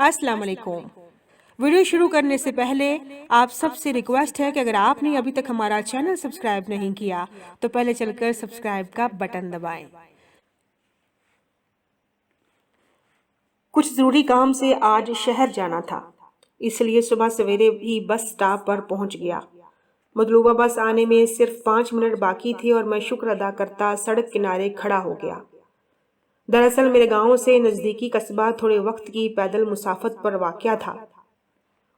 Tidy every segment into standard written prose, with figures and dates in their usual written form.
अस्सलाम वालेकुम। वीडियो शुरू करने से पहले आप सबसे रिक्वेस्ट है कि अगर आपने अभी तक हमारा चैनल सब्सक्राइब नहीं किया तो पहले चलकर सब्सक्राइब का बटन दबाएं। कुछ ज़रूरी काम से आज शहर जाना था, इसलिए सुबह सवेरे ही बस स्टॉप पर पहुंच गया। मतलूबा बस आने में सिर्फ 5 मिनट बाकी थे और मैं शुक्र अदा करता सड़क किनारे खड़ा हो गया। दरअसल मेरे गांव से नज़दीकी कस्बा थोड़े वक्त की पैदल मुसाफत पर वाक़या था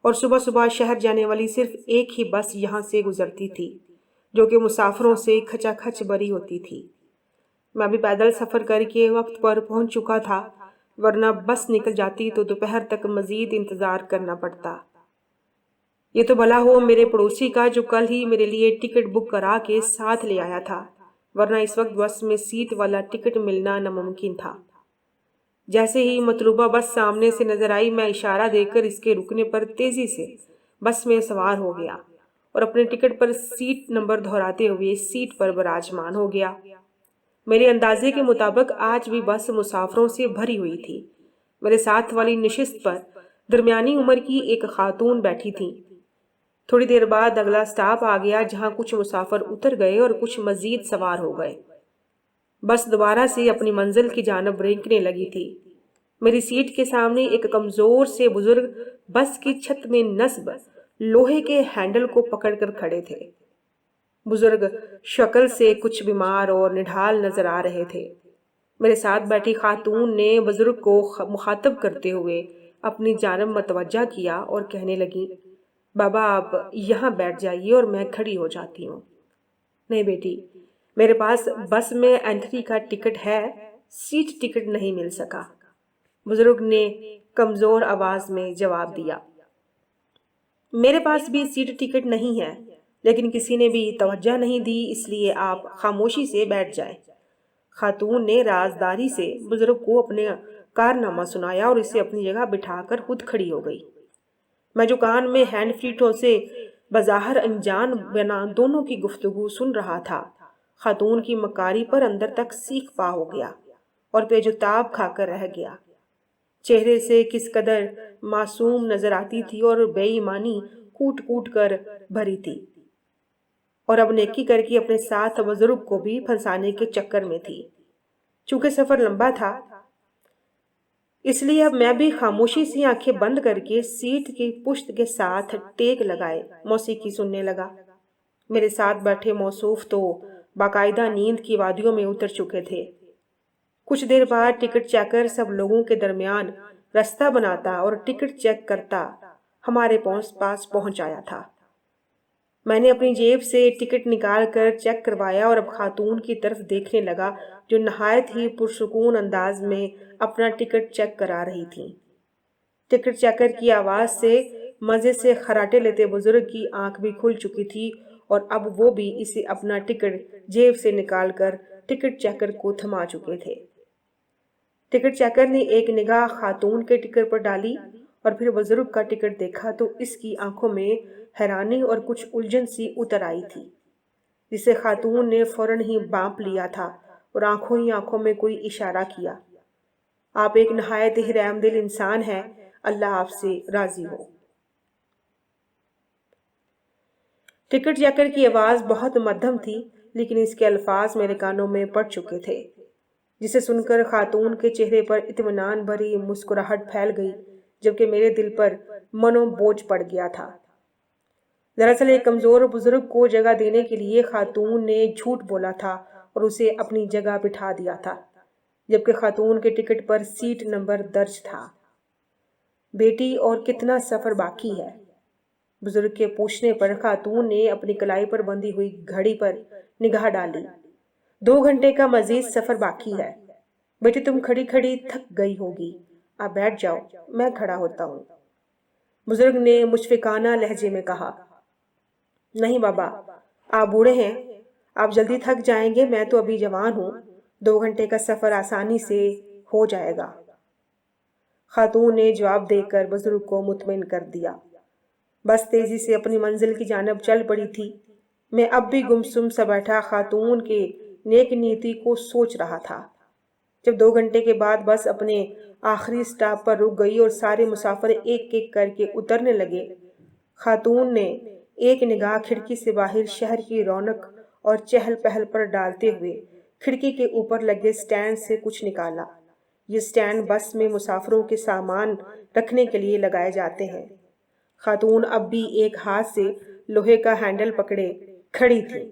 और सुबह सुबह शहर जाने वाली सिर्फ एक ही बस यहाँ से गुजरती थी, जो कि मुसाफिरों से खचाखच भरी होती थी। मैं भी पैदल सफ़र करके वक्त पर पहुँच चुका था, वरना बस निकल जाती तो दोपहर तक मज़ीद इंतज़ार करना पड़ता। ये तो भला हो मेरे पड़ोसी का, जो कल ही मेरे लिए टिकट बुक करा के साथ ले आया था, वरना इस वक्त बस में सीट वाला टिकट मिलना नामुमकिन था। जैसे ही मतलूबा बस सामने से नजर आई, मैं इशारा देकर इसके रुकने पर तेजी से बस में सवार हो गया और अपने टिकट पर सीट नंबर दोहराते हुए सीट पर विराजमान हो गया। मेरे अंदाजे के मुताबिक आज भी बस मुसाफिरों से भरी हुई थी। मेरे साथ वाली नशिस्त पर दरमियानी उम्र की एक खातून बैठी थी। थोड़ी देर बाद अगला स्टॉप आ गया, जहां कुछ मुसाफिर उतर गए और कुछ मजीद सवार हो गए। बस दोबारा से अपनी मंजिल की जानब रेंकने लगी थी। मेरी सीट के सामने एक कमजोर से बुजुर्ग बस की छत में नस्ब लोहे के हैंडल को पकड़कर खड़े थे। बुजुर्ग शक्ल से कुछ बीमार और निढाल नजर आ रहे थे। मेरे साथ बैठी खातून ने बुजुर्ग को मुखातब करते हुए अपनी जानब मतवज्जा किया और कहने लगी, बाबा आप यहाँ बैठ जाइए और मैं खड़ी हो जाती हूँ। नहीं बेटी, मेरे पास बस में एंट्री का टिकट है, सीट टिकट नहीं मिल सका, बुजुर्ग ने कमजोर आवाज में जवाब दिया। मेरे पास भी सीट टिकट नहीं है, लेकिन किसी ने भी तवज्जो नहीं दी, इसलिए आप खामोशी से बैठ जाएं। खातून ने राजदारी से बुजुर्ग को अपने कारनामा सुनाया और इसे अपनी जगह बिठाकर खुद खड़ी हो गई। मैं जो कान में हैंड फ्रीटों से बज़ाहिर अनजान बना दोनों की गुफ्तगू सुन रहा था, खातून की मकारी पर अंदर तक सीख पा हो गया और बेजुताब खाकर रह गया। चेहरे से किस कदर मासूम नजर आती थी और बेईमानी कूट कूट कर भरी थी, और अब नेकी करके अपने साथ बुजुर्ग को भी फंसाने के चक्कर में थी। चूंकि सफर लंबा था, इसलिए अब मैं भी खामोशी से आंखें बंद करके सीट की पुश्त के साथ टेक लगाए मौसीकी सुनने लगा। मेरे साथ बैठे मौसूफ तो बाकायदा नींद की वादियों में उतर चुके थे। कुछ देर बाद टिकट चेकर सब लोगों के दरमियान रास्ता बनाता और टिकट चेक करता हमारे पास पहुंच आया था। मैंने अपनी जेब से टिकट निकाल कर चेक करवाया और अब खातून की तरफ देखने लगा, जो नहायत ही पुरसुकून अंदाज में अपना टिकट चेक करा रही थी। टिकट चेकर की आवाज से मजे से खराटे लेते बुजुर्ग की आंख भी खुल चुकी थी और अब वो भी इसे अपना टिकट जेब से निकालकर टिकट चेकर को थमा चुके थे। टिकट चेकर ने एक निगाह खातून के टिकट पर डाली और फिर बुजुर्ग का टिकट देखा तो इसकी आंखों में हैरानी और कुछ उलझन सी उतर आई थी, जिसे खातून ने फौरन ही बांप लिया था और आंखों ही आंखों में कोई इशारा किया। आप एक नहायत ही रहमदिल इंसान हैं, अल्लाह आपसे राजी हो। टिकट चेकर की आवाज बहुत मध्यम थी, लेकिन इसके अल्फाज मेरे कानों में पड़ चुके थे, जिसे सुनकर खातून के चेहरे पर इत्मीनान भरी मुस्कुराहट फैल गई, जबकि मेरे दिल पर मनो बोझ पड़ गया था। दरअसल एक कमजोर बुजुर्ग को जगह देने के लिए खातून ने झूठ बोला था और उसे अपनी जगह बिठा दिया था, जबकि खातून के टिकट पर सीट नंबर दर्ज था। बेटी, और कितना सफर बाकी है? बुजुर्ग के पूछने पर खातून ने अपनी कलाई पर बंधी हुई घड़ी पर निगाह डाली। 2 घंटे का मजीद सफर बाकी है। बेटी, तुम खड़ी खड़ी थक गई होगी, आप बैठ जाओ, मैं खड़ा होता हूँ, बुजुर्ग ने मुशफिकाना लहजे में कहा। नहीं बाबा, आप बूढ़े हैं, आप जल्दी थक जाएंगे, मैं तो अभी जवान हूँ, 2 घंटे का सफर आसानी से हो जाएगा, खातून ने जवाब देकर बुजुर्ग को मुतमिन कर दिया। बस तेजी से अपनी मंजिल की जानब चल पड़ी थी। मैं अब भी गुमसुम सा बैठा खातून के नेक नीति को सोच रहा था। جب 2 گھنٹے کے بعد بس اپنے آخری سٹاپ پر رک گئی اور سارے مسافر ایک ایک کر کے اترنے لگے، خاتون نے ایک نگاہ کھڑکی سے باہر شہر کی رونق اور چہل پہل پر ڈالتے ہوئے کھڑکی کے اوپر لگے سٹینڈ سے کچھ نکالا۔ یہ سٹینڈ بس میں مسافروں کے سامان رکھنے کے لیے لگائے جاتے ہیں۔ خاتون اب بھی ایک ہاتھ سے لوہے کا ہینڈل پکڑے کھڑی تھی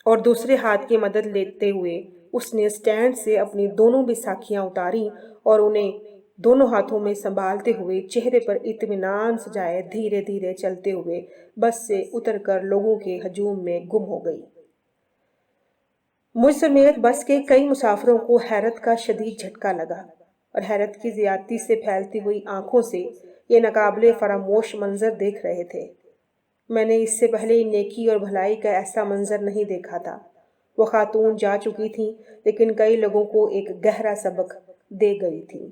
اور دوسرے ہاتھ کی مدد لیتے ہوئے اس نے سٹینڈ سے اپنی دونوں بیساکھیاں اتاریں اور انہیں دونوں ہاتھوں میں سنبھالتے ہوئے چہرے پر اطمینان سجائے دھیرے دھیرے چلتے ہوئے بس سے اتر کر لوگوں کے ہجوم میں گم ہو گئی۔ مجھ سمیت بس کے کئی مسافروں کو حیرت کا شدید جھٹکا لگا اور حیرت کی زیادتی سے پھیلتی ہوئی آنکھوں سے یہ ناقابل فراموش منظر دیکھ رہے تھے۔ میں نے اس سے پہلے نیکی اور بھلائی کا ایسا منظر نہیں دیکھا تھا۔ وہ خاتون جا چکی تھی لیکن کئی لوگوں کو ایک گہرا سبق دے گئی تھی۔